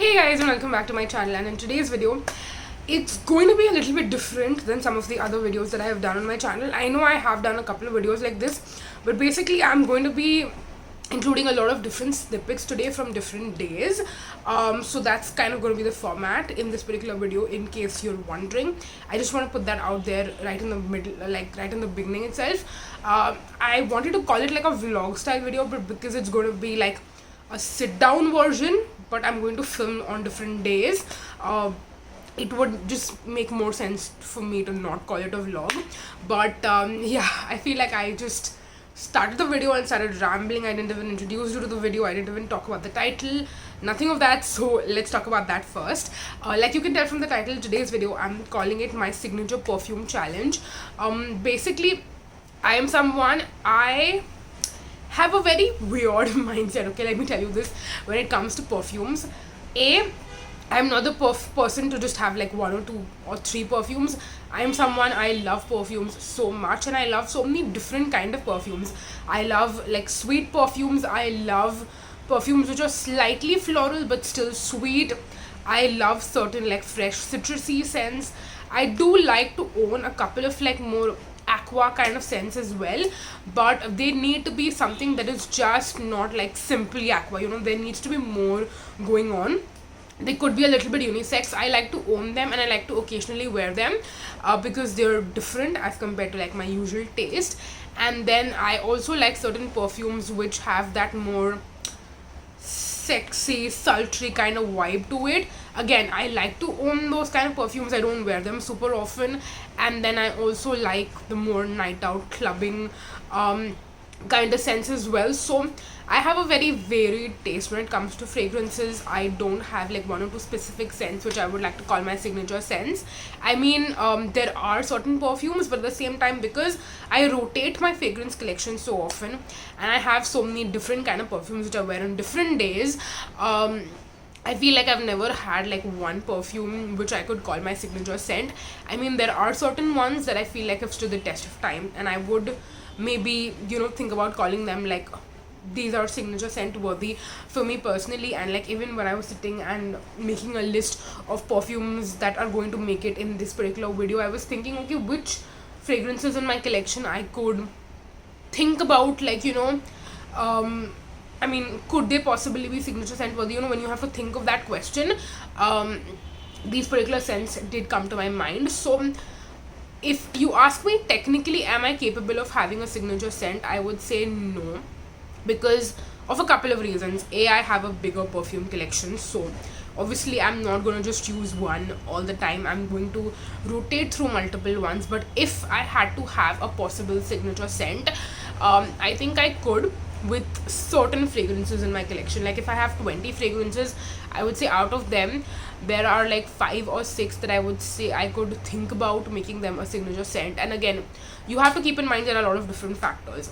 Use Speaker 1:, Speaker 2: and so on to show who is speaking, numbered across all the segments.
Speaker 1: Hey guys, and welcome back to my channel. And in today's video, it's going to be a little bit different than some of the other videos that I have done on my channel. I know I have done a couple of videos like this, but basically I'm going to be including a lot of different snippets today from different days. So that's kind of going to be the format in this particular video, in case you're wondering. I just want to put that out there right in the middle, like right in the beginning itself. I wanted to call it like a vlog style video, but because it's going to be like a sit down version, but I'm going to film on different days, it would just make more sense for me to not call it a vlog. But yeah, I feel like I just started the video and started rambling. I didn't even introduce you to the video, I didn't even talk about the title, nothing of that. So let's talk about that first. Like you can tell from the title, today's video I'm calling it my signature perfume challenge. Basically, I am someone, I have a very weird mindset. Okay, let me tell you this. When it comes to perfumes, I'm not the person to just have like one or two or three perfumes. I am someone, I love perfumes so much, and I love so many different kind of perfumes. I love like sweet perfumes. I love perfumes which are slightly floral but still sweet. I love certain like fresh citrusy scents. I do like to own a couple of like more aqua kind of scents as well, but they need to be something that is just not like simply aqua. There needs to be more going on. They could be a little bit unisex. I like to own them and I like to occasionally wear them because they're different as compared to like my usual taste. And then I also like certain perfumes which have that more sexy, sultry kind of vibe to it. Again, I like to own those kind of perfumes. I don't wear them super often. And then I also like the more night out clubbing kind of scents as well. So I have a very varied taste when it comes to fragrances. I don't have like one or two specific scents which I would like to call my signature scents. I mean, there are certain perfumes, but at the same time, because I rotate my fragrance collection so often and I have so many different kind of perfumes which I wear on different days, I feel like I've never had like one perfume which I could call my signature scent. I mean, there are certain ones that I feel like have stood the test of time, and I would maybe think about calling them like these are signature scent worthy for me personally. And like even when I was sitting and making a list of perfumes that are going to make it in this particular video, I was thinking, okay, which fragrances in my collection I could think about, like I mean, could they possibly be signature scent worthy? When you have to think of that question, these particular scents did come to my mind. So if you ask me, technically, am I capable of having a signature scent? I would say no, because of a couple of reasons. I have a bigger perfume collection, so obviously I'm not going to just use one all the time. I'm going to rotate through multiple ones. But if I had to have a possible signature scent, I think I could with certain fragrances in my collection. Like if I have 20 fragrances, I would say out of them there are like 5 or 6 that I would say I could think about making them a signature scent. And again, you have to keep in mind there are a lot of different factors.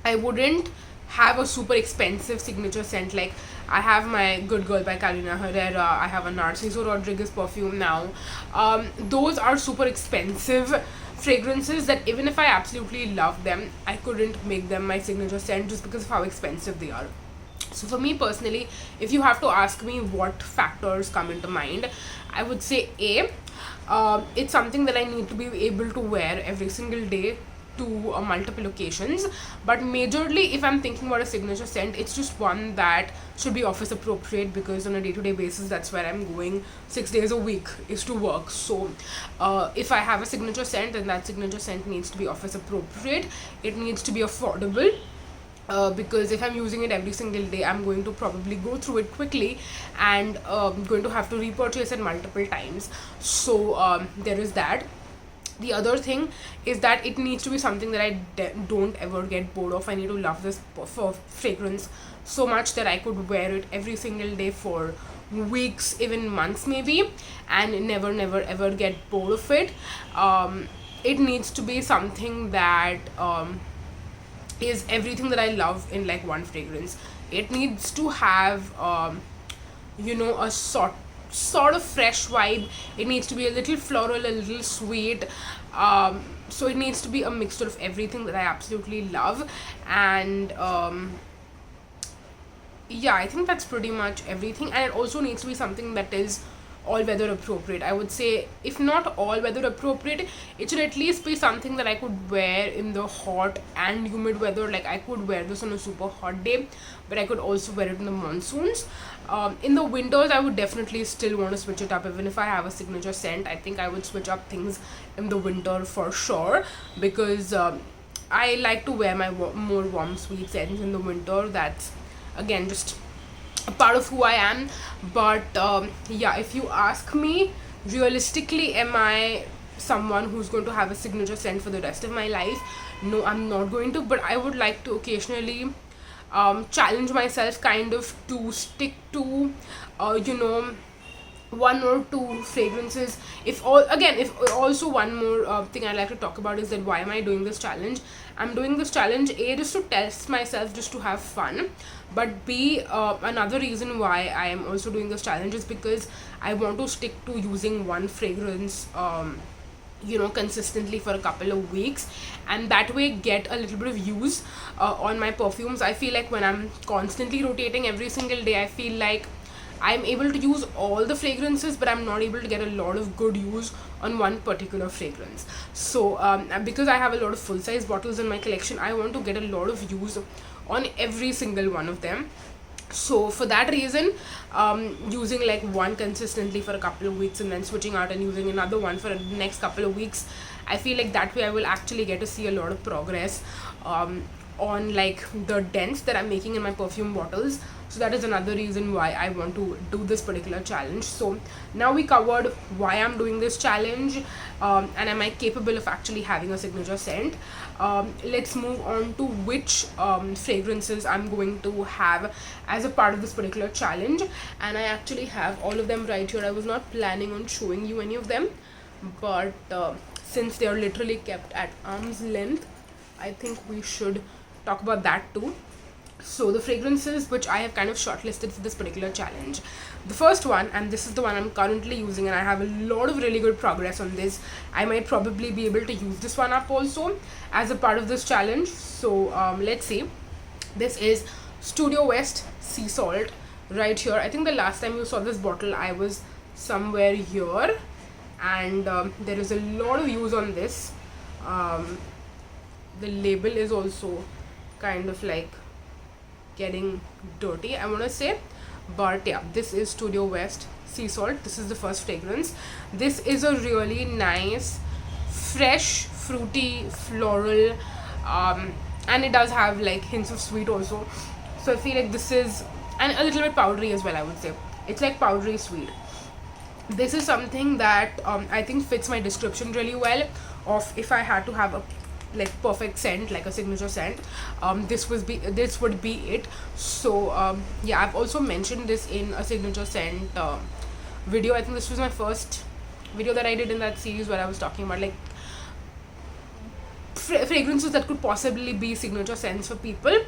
Speaker 1: I wouldn't have a super expensive signature scent. Like I have my Good Girl by Carolina Herrera, I have a Narciso Rodriguez perfume now. Those are super expensive fragrances that even if I absolutely love them, I couldn't make them my signature scent just because of how expensive they are. So for me personally, if you have to ask me what factors come into mind, I would say it's something that I need to be able to wear every single day to multiple occasions. But majorly, if I'm thinking about a signature scent, it's just one that should be office appropriate, because on a day-to-day basis, that's where I'm going 6 days a week is to work. So if I have a signature scent, then that signature scent needs to be office appropriate. It needs to be affordable, because if I'm using it every single day, I'm going to probably go through it quickly and going to have to repurchase it multiple times. So there is that. The other thing is that it needs to be something that I don't ever get bored of. I need to love this fragrance so much that I could wear it every single day for weeks, even months maybe, and never ever get bored of it. It needs to be something that is everything that I love in like one fragrance. It needs to have a sort of fresh vibe. It needs to be a little floral, a little sweet. So it needs to be a mixture of everything that I absolutely love. And Yeah, I think that's pretty much everything, and it also needs to be something that is all weather appropriate. I would say, if not all weather appropriate, it should at least be something that I could wear in the hot and humid weather. Like, I could wear this on a super hot day, but I could also wear it in the monsoons. In the winters, I would definitely still want to switch it up. Even if I have a signature scent, I think I would switch up things in the winter for sure, because I like to wear my more warm, sweet scents in the winter. That's again just a part of who I am. But yeah, if you ask me, realistically, am I someone who's going to have a signature scent for the rest of my life? No, I'm not going to, but I would like to occasionally challenge myself kind of to stick to, you know, one or two fragrances. If all again if Also one more thing I like to talk about is that why am I doing this challenge. I'm doing this challenge A, just to test myself, just to have fun, but B, another reason why I am also doing this challenge is because I want to stick to using one fragrance, consistently for a couple of weeks, and that way get a little bit of use on my perfumes. I feel like when I'm constantly rotating every single day, I feel like I'm able to use all the fragrances, but I'm not able to get a lot of good use on one particular fragrance. So, because I have a lot of full size bottles in my collection, I want to get a lot of use on every single one of them. So for that reason, using like one consistently for a couple of weeks and then switching out and using another one for the next couple of weeks, I feel like that way I will actually get to see a lot of progress on like the dents that I'm making in my perfume bottles. So that is another reason why I want to do this particular challenge. So now we covered why I'm doing this challenge, and am I capable of actually having a signature scent. Let's move on to which fragrances I'm going to have as a part of this particular challenge. And I actually have all of them right here. I was not planning on showing you any of them, but since they are literally kept at arm's length, I think we should talk about that too. So the fragrances which I have kind of shortlisted for this particular challenge, the first one, and this is the one I'm currently using, and I have a lot of really good progress on this. I might probably be able to use this one up also as a part of this challenge. So let's see. This is Studio West Sea Salt right here. I think the last time you saw this bottle, I was somewhere here, and there is a lot of use on this. The label is also kind of like getting dirty, I want to say, but yeah, this is Studio West Sea Salt. This is the first fragrance. This is a really nice, fresh, fruity, floral, and it does have like hints of sweet also. So I feel like this is, and a little bit powdery as well, I would say. It's like powdery sweet. This is something that I think fits my description really well of if I had to have a like perfect scent, like a signature scent, this would be it. So yeah, I've also mentioned this in a signature scent video. I think this was my first video that I did in that series, where I was talking about like fragrances that could possibly be signature scents for people,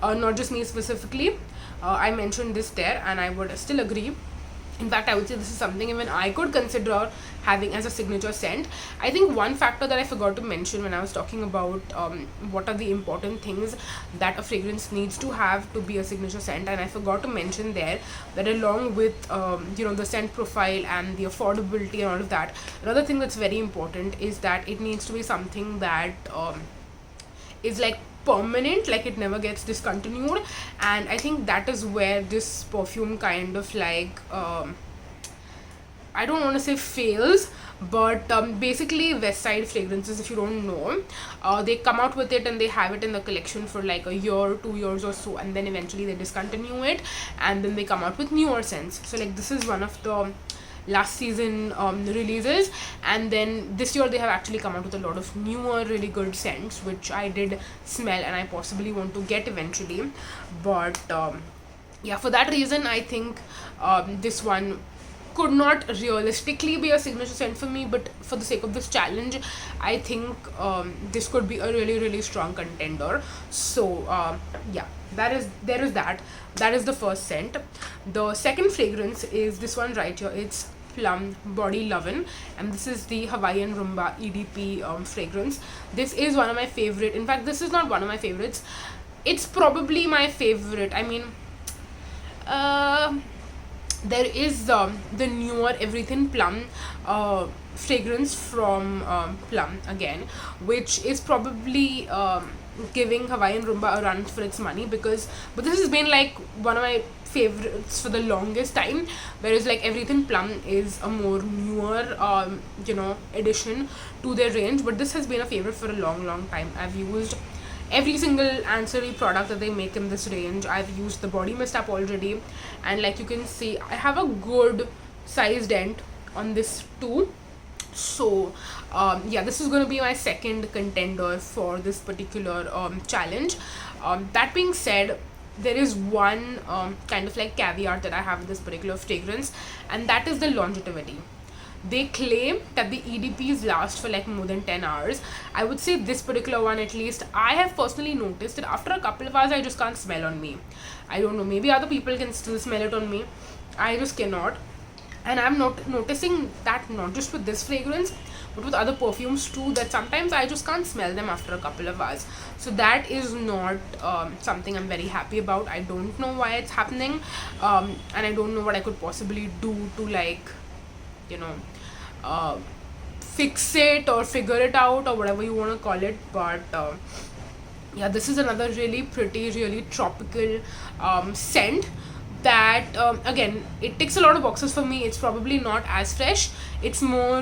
Speaker 1: not just me specifically. I mentioned this there, and I would still agree. In fact, I would say this is something even I could consider having as a signature scent. I think one factor that I forgot to mention when I was talking about what are the important things that a fragrance needs to have to be a signature scent, and I forgot to mention there that along with the scent profile and the affordability and all of that, another thing that's very important is that it needs to be something that is like permanent, like it never gets discontinued. And I think that is where this perfume kind of like I don't want to say fails, but basically West Side fragrances, if you don't know, they come out with it and they have it in the collection for like a year, 2 years or so, and then eventually they discontinue it, and then they come out with newer scents. So like this is one of the last season releases, and then this year they have actually come out with a lot of newer really good scents, which I did smell and I possibly want to get eventually. But yeah, for that reason I think this one could not realistically be a signature scent for me, but for the sake of this challenge, I think this could be a really strong contender. So yeah, there is that is the first scent. The second fragrance is this one right here. It's Plum Body Lovin', and this is the Hawaiian Rumba EDP fragrance. This is one of my favorite. In fact, this is not one of my favorites, it's probably my favorite. I mean, Uh, there is the newer Everything Plum fragrance from Plum again, which is probably giving Hawaiian Rumba a run for its money, because but this has been like one of my favorites for the longest time, whereas like Everything Plum is a more newer addition to their range, but this has been a favorite for a long time. I've used every single ancillary product that they make in this range. I've used the body mist up already, and like you can see, I have a good size dent on this too. So yeah, this is going to be my second contender for this particular challenge. That being said, there is one kind of like caveat that I have with this particular fragrance, and that is the longevity. They claim that the EDPs last for like more than 10 hours. I would say this particular one, at least I have personally noticed that after a couple of hours I just can't smell on me. I don't know, maybe other people can still smell it on me, I just cannot. And I'm not noticing that not just with this fragrance but with other perfumes too, that sometimes I just can't smell them after a couple of hours. So that is not something I'm very happy about. I don't know why it's happening, and I don't know what I could possibly do to like you know uh, fix it or figure it out or whatever you want to call it. But yeah, this is another really pretty, really tropical scent that again, it ticks a lot of boxes for me. It's probably not as fresh, it's more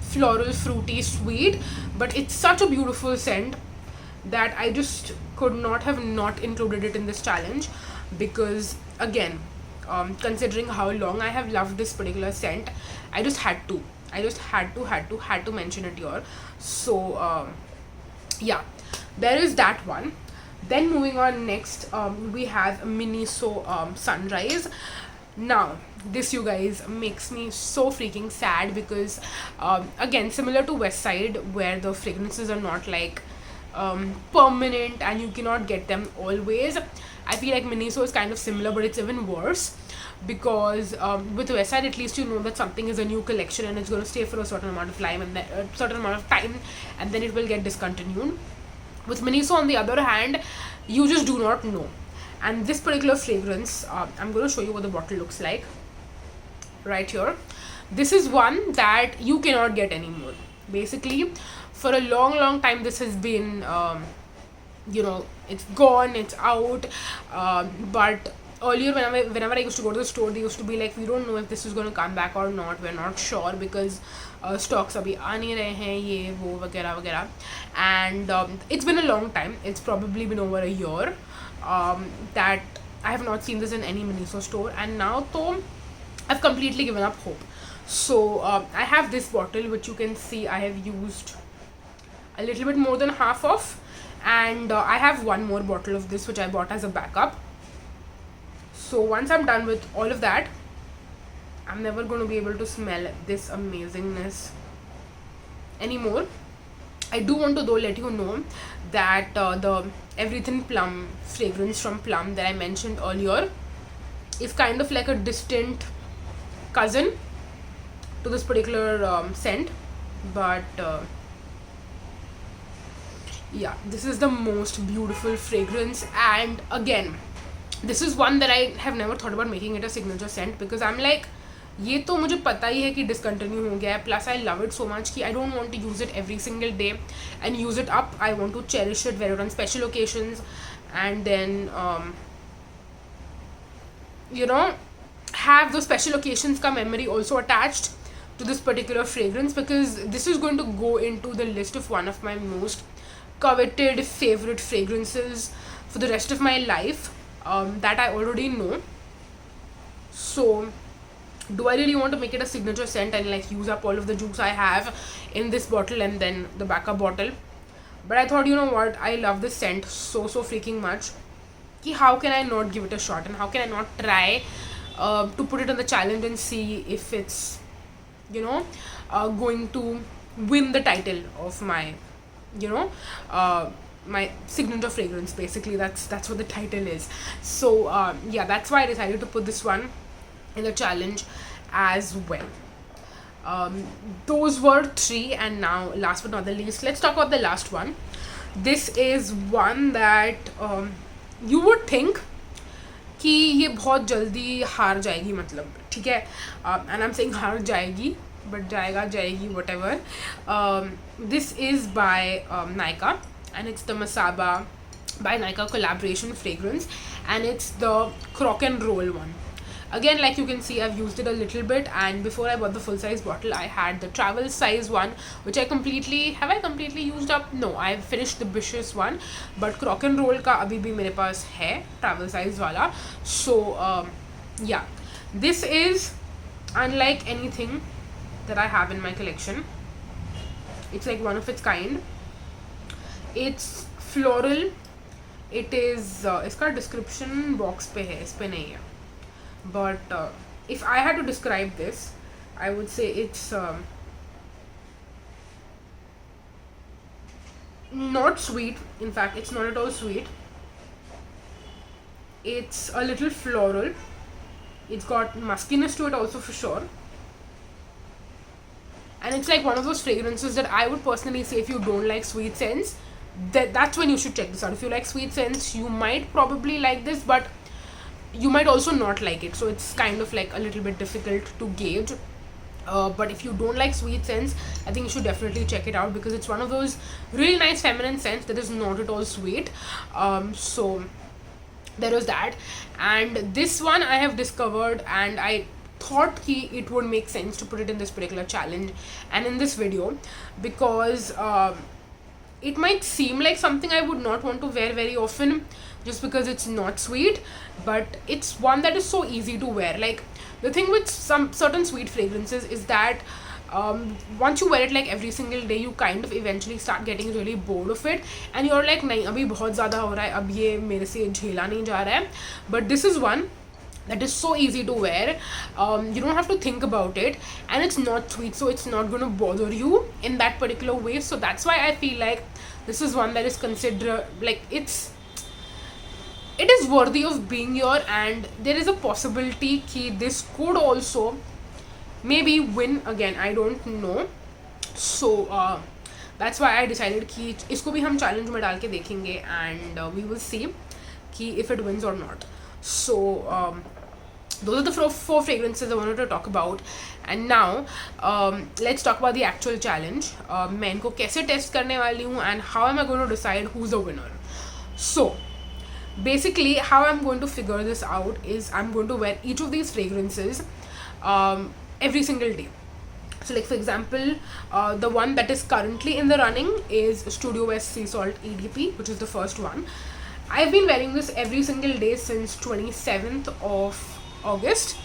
Speaker 1: floral, fruity, sweet, but it's such a beautiful scent that I just could not have not included it in this challenge, because again, considering how long I have loved this particular scent, I just had to had to mention it here. So yeah, there is that one. Then moving on, next we have Miniso Sunrise. Now this, you guys, makes me so freaking sad, because again, similar to West Side, where the fragrances are not like permanent and you cannot get them always, I feel like Miniso is kind of similar, but it's even worse, because with West Side, at least you know that something is a new collection and it's going to stay for a certain amount of time, and then certain amount of time, and then it will get discontinued. With Miniso, on the other hand, you just do not know. And this particular fragrance, I'm going to show you what the bottle looks like right here. This is one that you cannot get anymore. Basically, for a long time, this has been, it's gone, it's out. But earlier, whenever I used to go to the store, they used to be like, we don't know if this is going to come back or not, we're not sure, because stocks अभी आ नहीं रहे हैं, ये वो वगैरह वगैरह. And it's been a long time, it's probably been over a year that I have not seen this in any Miniso store, and now though I've completely given up hope. So I have this bottle, which you can see I have used a little bit more than half of, and I have one more bottle of this which I bought as a backup. So once I'm done with all of that, I'm never going to be able to smell this amazingness anymore. I do want to though let you know that the Everything Plum fragrance from Plum that I mentioned earlier is kind of like a distant cousin to this particular scent. But yeah, this is the most beautiful fragrance, and again, this is one that I have never thought about making it a signature scent, because I'm like, ये तो मुझे पता ही है कि discontinue हो गया है, plus I love it so much कि I don't want to use it every single day and use it up. I want to cherish it, wear it on special occasions, and then have those special occasions ka memory also attached to this particular fragrance, because this is going to go into the list of one of my most coveted favorite fragrances for the rest of my life, that I already know. So do I really want to make it a signature scent and like use up all of the juice I have in this bottle and then the backup bottle? But I thought, you know what, I love this scent so freaking much ki how can I not give it a shot, and how can I not try to put it on the challenge and see if it's going to win the title of my my signature fragrance. Basically, that's what the title is. So yeah, that's why I decided to put this one in the challenge as well. Those were three, and now last but not the least, let's talk about the last one. This is one that you would think कि ये बहुत जल्दी हार जाएगी, मतलब ठीक है, and I am saying हार जाएगी, बट जाएगा जाएगी whatever. This is by Nykaa, and it's the Masaba by Nykaa collaboration fragrance, and it's the crock and roll one. Again, like you can see, I've used it a little bit, and before I bought the full size bottle, I had the travel size one, which I completely used up? No, I've finished the Bishes one, but crock and roll का अभी भी मेरे पास है travel size वाला. So yeah, this is unlike anything that I have in my collection. It's like one of its kind. It's floral. It is इसका description box पे है, इस पे नहीं है. But if I had to describe this, I would say it's not sweet. In fact, it's not at all sweet. It's a little floral. It's got muskiness to it also for sure. And it's like one of those fragrances that I would personally say, if you don't like sweet scents, that's when you should check this out. If you like sweet scents, you might probably like this, but you might also not like it, so it's kind of like a little bit difficult to gauge. But if you don't like sweet scents, I think you should definitely check it out, because it's one of those really nice feminine scents that is not at all sweet. So there was that. And this one I have discovered, and I thought it would make sense to put it in this particular challenge and in this video, because it might seem like something I would not want to wear very often, just because it's not sweet, but it's one that is so easy to wear. Like, the thing with some certain sweet fragrances is that once you wear it like every single day, you kind of eventually start getting really bored of it, and you're like, nahi, abhi bahut zyada ho raha hai, ab ye mere se jhela nahi ja raha hai. But this is one that is so easy to wear. You don't have to think about it, and it's not sweet, so it's not going to bother you in that particular way. So that's why I feel like this is one that is considered, like, it is worthy of being here, and there is a possibility that this could also maybe win again. I don't know. So that's why I decided कि इसको भी हम challenge में डाल के देखेंगे, and we will see कि if it wins or not. So those are the four fragrances I wanted to talk about. And now let's talk about the actual challenge. मैं इनको कैसे test करने वाली हूँ, and how am I going to decide who's the winner. So basically, how I'm going to figure this out is I'm going to wear each of these fragrances every single day. So, like, for example, the one that is currently in the running is Studio West Sea Salt EDP, which is the first one. I've been wearing this every single day since 27th of August.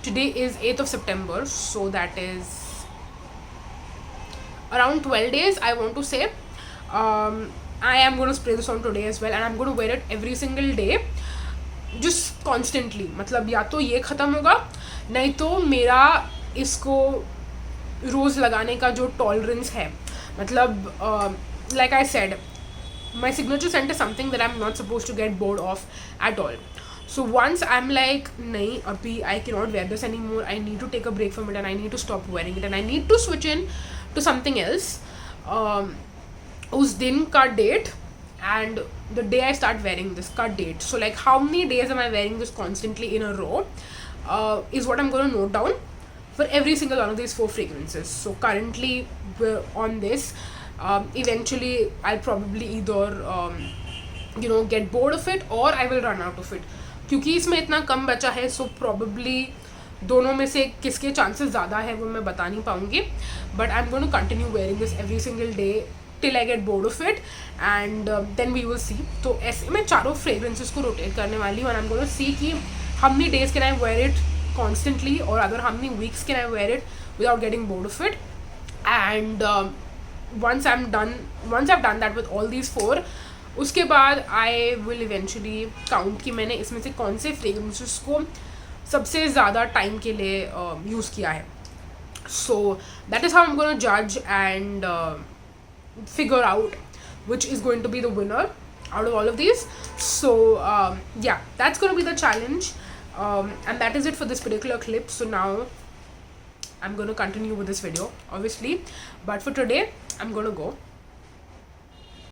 Speaker 1: Today is 8th of September, so that is around 12 days, I want to say. I am going to spray this on today as well, and I'm going to wear it every single day, just constantly. मतलब या तो ये ख़त्म होगा, नहीं तो मेरा इसको रोज़ लगाने का जो टॉलरेंस है, मतलब like I said, my signature scent is something that I'm not supposed to get bored of at all. So once I'm like, nahi, abhi I cannot wear this anymore, I need to take a break from it, and I need to stop wearing it, and I need to switch in to something else. उस दिन का date and the day I start wearing this का date. So like how many days am I wearing this constantly in a row is what I'm going to note down for every single one of these four fragrances. So currently we're on this. Eventually I'll probably either get bored of it, or I will run out of it, क्योंकि इसमें इतना कम बचा है. So probably दोनों में से किसके chances ज़्यादा है वो मैं बता नहीं पाऊँगी, but I'm going to continue wearing this every single day till I get bored of it, and then we will see. तो ऐसे मैं चारों fragrances को rotate करने वाली हूँ, and I'm going to see कि how many days can I wear it constantly, or other how many weeks can I wear it without getting bored of it. And once I've done that with all these four, उसके बाद I will eventually count कि मैंने इसमें से कौन से fragrances को सबसे ज़्यादा टाइम के लिए यूज़ किया है. So that is how I'm going to judge and figure out which is going to be the winner out of all of these. So yeah, that's going to be the challenge, and that is it for this particular clip. So now I'm going to continue with this video obviously, but for today I'm going to go.